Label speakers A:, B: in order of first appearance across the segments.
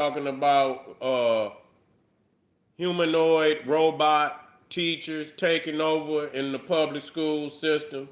A: talking about humanoid robot teachers taking over in the public school system.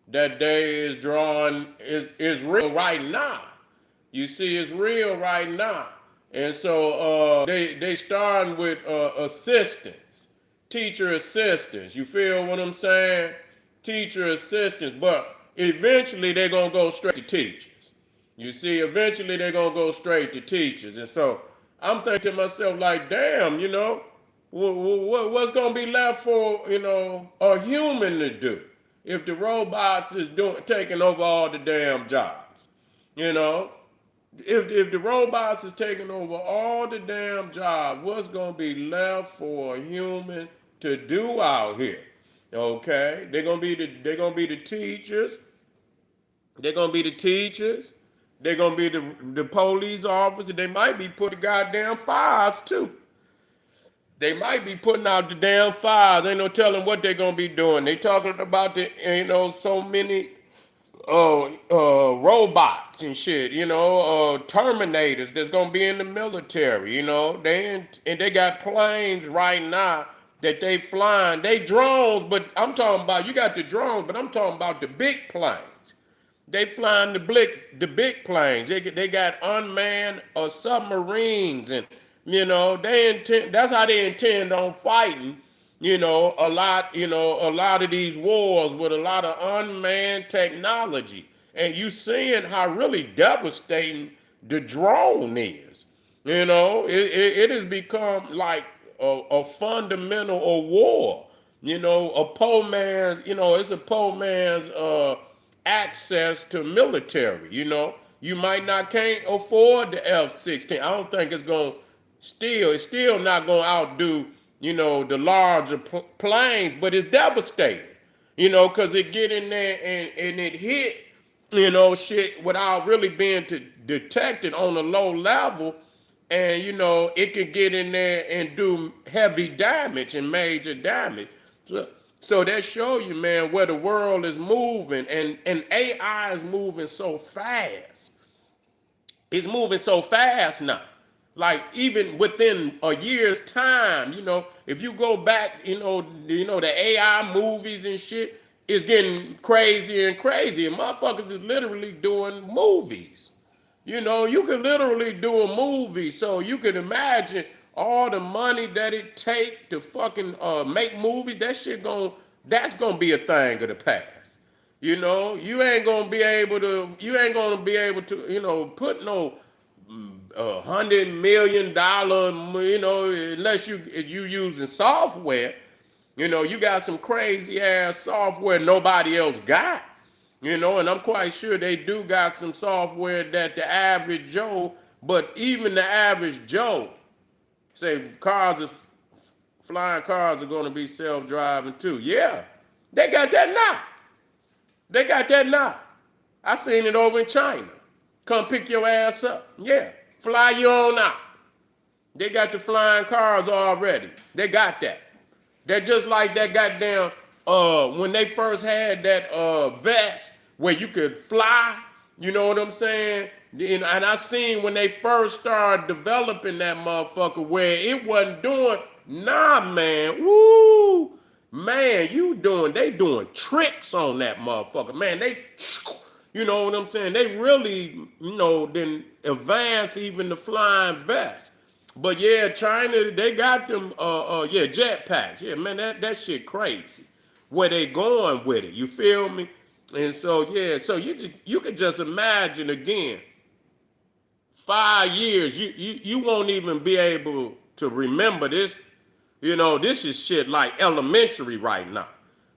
A: That day is drawing is real right now. You see, it's real right now. And so they starting with assistants, teacher assistants. You feel what I'm saying? Teacher assistants, but eventually they're gonna go straight to teachers. You see, eventually they're gonna go straight to teachers. And so I'm thinking to myself, like, damn, what's gonna be left for a human to do if the robots is doing taking over all the damn jobs? You know, if the robots is taking over all the damn jobs, what's gonna be left for a human to do out here? Okay, they're gonna be the teachers. They're gonna be the teachers. They're gonna be the police officers. They might be putting goddamn fires too. They might be putting out the damn fires. Ain't no telling what they're gonna be doing. They talking about so many robots and shit, Terminators that's gonna be in the military, and they got planes right now that they flying. They drones, but I'm talking about you got the drones, but I'm talking about the big planes. They flying the big planes. They got unmanned submarines, and they intend. That's how they intend on fighting. A lot of these wars with a lot of unmanned technology, and you seeing how really devastating the drone is. It has become like a fundamental war. A poor man. It's a poor man's access to military. You might not can't afford the F-16. I don't think it's still not gonna outdo the larger planes, but it's devastating. Because it get in there and it hit shit without really being detected on a low level, and it could get in there and do heavy damage and major damage. So that show you, man, where the world is moving, and AI is moving so fast. It's moving so fast now. Like even within a year's time, if you go back, the AI movies and shit is getting crazier and crazier. Motherfuckers is literally doing movies. You can literally do a movie, so you can imagine all the money that it take to fucking make movies. That's gonna be a thing of the past. You ain't gonna be able to, put no $100 million, unless you using software. You got some crazy ass software nobody else got. And I'm quite sure they do got some software that the average Joe, but even the average Joe, say flying cars are going to be self-driving too. Yeah, they got that now. They got that now. I seen it over in China. Come pick your ass up. Yeah, fly you on out. They got the flying cars already. They got that. They're just like that goddamn when they first had that vest where you could fly, you know what I'm saying? And I seen when they first started developing that motherfucker where it wasn't doing, nah, man, woo, man, they doing tricks on that motherfucker, man. You know what I'm saying? They really, then advance even the flying vest. But yeah, China, they got them, jetpacks. Yeah, man, that shit crazy. Where they going with it? You feel me? And so yeah, so you can just imagine again. 5 years, you won't even be able to remember this. This is shit like elementary right now.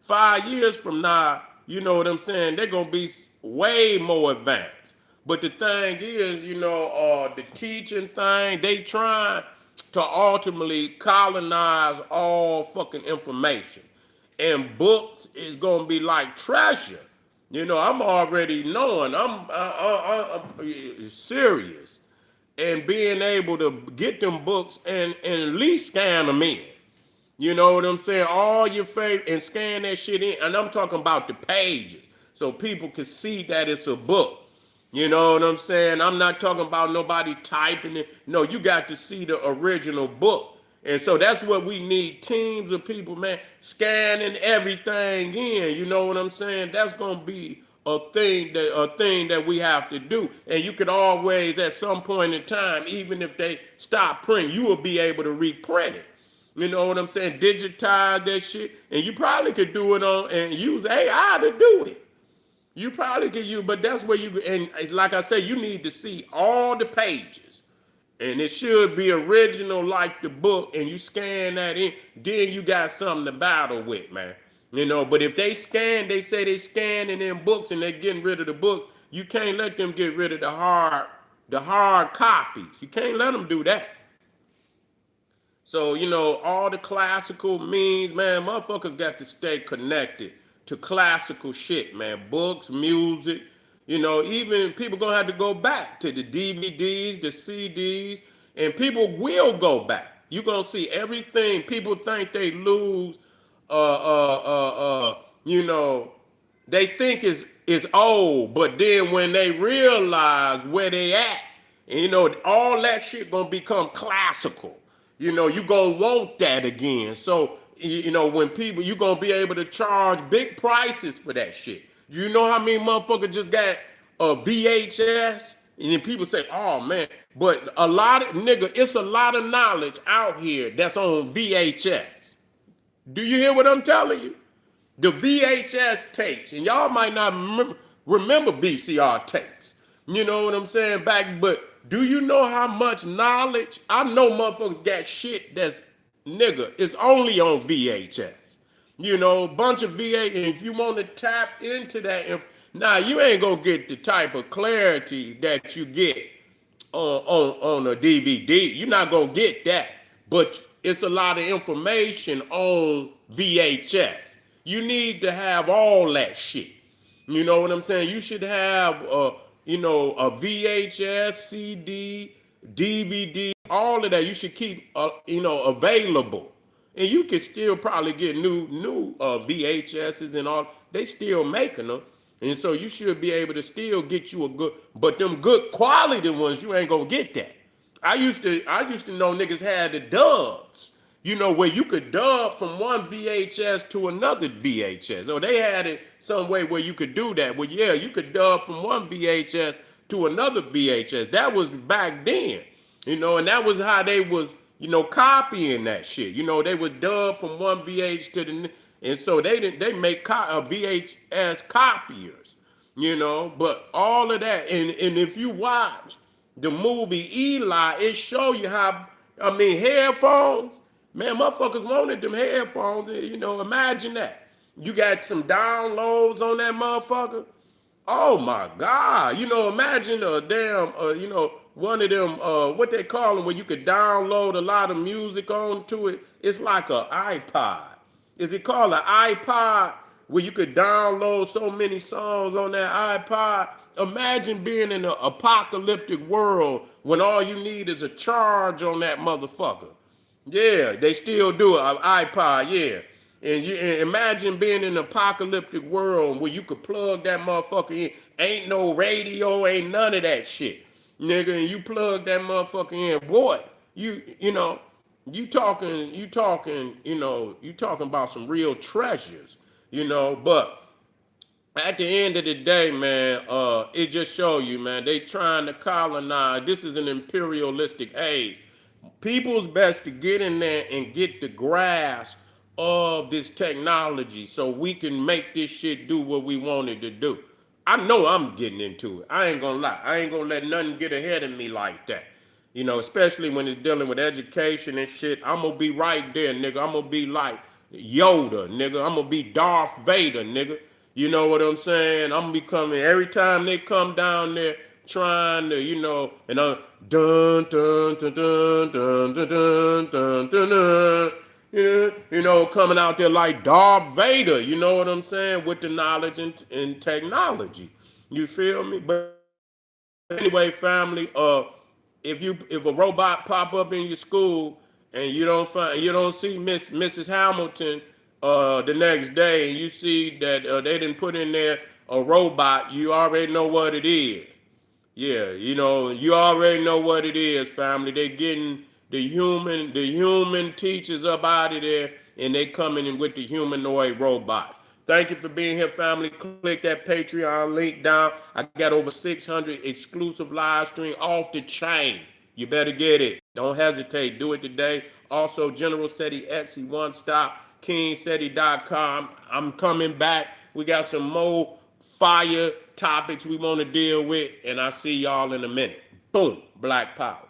A: 5 years from now, you know what I'm saying? They're gonna be way more advanced. But the thing is, the teaching thing, they trying to ultimately colonize all fucking information. And books is gonna be like treasure. I'm already knowing. I'm serious. And being able to get them books and at least scan them in. You know what I'm saying? All your favorite, and scan that shit in. And I'm talking about the pages. So people can see that it's a book. You know what I'm saying? I'm not talking about nobody typing it. No, you got to see the original book. And so that's what we need, teams of people, man, scanning everything in. You know what I'm saying? That's gonna be a thing that we have to do. And you could always, at some point in time, even if they stop printing, you will be able to reprint it. You know what I'm saying? Digitize that shit, and you probably could do it on and use AI to do it. You probably could use, but that's where you, and like I say, you need to see all the pages, and it should be original like the book, and you scan that in, then you got something to battle with, man. You know, but if they say they scanning in books and they're getting rid of the books, you can't let them get rid of the hard copies. You can't let them do that. So, all the classical means, man, motherfuckers got to stay connected to classical shit, man. Books, music, even people gonna have to go back to the DVDs, the CDs, and people will go back. You're gonna see everything. People think they lose, you know, they think is old, but then when they realize where they at, and, all that shit gonna become classical. You gonna want that again. So when people, you gonna be able to charge big prices for that shit. You know how many motherfuckers just got a VHS, and then people say, "Oh man," but a lot of nigga, it's a lot of knowledge out here that's on VHS. Do you hear what I'm telling you? The VHS tapes, and y'all might not remember VCR tapes. You know what I'm saying? But do you know how much knowledge? I know motherfuckers got shit that's nigga. It's only on VHS. Bunch of VHS. And if you want to tap into that, now you ain't gonna get the type of clarity that you get on a DVD. You're not gonna get that, but it's a lot of information on VHS. You need to have all that shit. You know what I'm saying? You should have a VHS, CD, DVD, all of that. You should keep available, and you can still probably get new VHSs and all. They still making them. And so you should be able to still get you a good, but them good quality ones, you ain't gonna get that. I used to know niggas had the dubs, where you could dub from one VHS to another VHS. Or they had it some way where you could do that. Well, yeah, you could dub from one VHS to another VHS. That was back then, and that was how they was, copying that shit. They would dub from one VH to the, and so they make VHS copiers, but all of that, and if you watch the movie Eli, it show you how, headphones, man, motherfuckers wanted them headphones, imagine that. You got some downloads on that motherfucker. Oh my God. Imagine a damn, one of them, what they call them, where you could download a lot of music onto it. It's like an iPod. Is it called an iPod, where you could download so many songs on that iPod? Imagine being in an apocalyptic world when all you need is a charge on that motherfucker. Yeah, they still do it. An iPod, yeah. And you imagine being in an apocalyptic world where you could plug that motherfucker in. Ain't no radio, ain't none of that shit. Nigga, and you plug that motherfucker in. Boy, you talking about some real treasures, but at the end of the day, man, it just show you, man, they trying to colonize. This is an imperialistic age. People's best to get in there and get the grasp of this technology so we can make this shit do what we wanted to do. I know I'm getting into it. I ain't gonna lie. I ain't gonna let nothing get ahead of me like that. Especially when it's dealing with education and shit. I'm gonna be right there, nigga. I'm gonna be like Yoda, nigga. I'm gonna be Darth Vader, nigga. You know what I'm saying? I'm becoming, every time they come down there trying to, and I'm dun dun dun dun dun dun dun dun dun dun. Coming out there like Darth Vader, you know what I'm saying, with the knowledge and technology. You feel me? But anyway, family, if a robot pop up in your school and you don't see Mrs. Hamilton the next day, and you see that they didn't put in there a robot, you already know what it is. Yeah, you already know what it is, family. They getting the human teachers up out of there, and they coming in with the humanoid robots. Thank you for being here, family. Click that Patreon link down. I got over 600 exclusive live stream off the chain. You better get it. Don't hesitate. Do it today. Also, General Seti Etsy One Stop, KingSeti.com. I'm coming back. We got some more fire topics we want to deal with, and I'll see y'all in a minute. Boom. Black Power.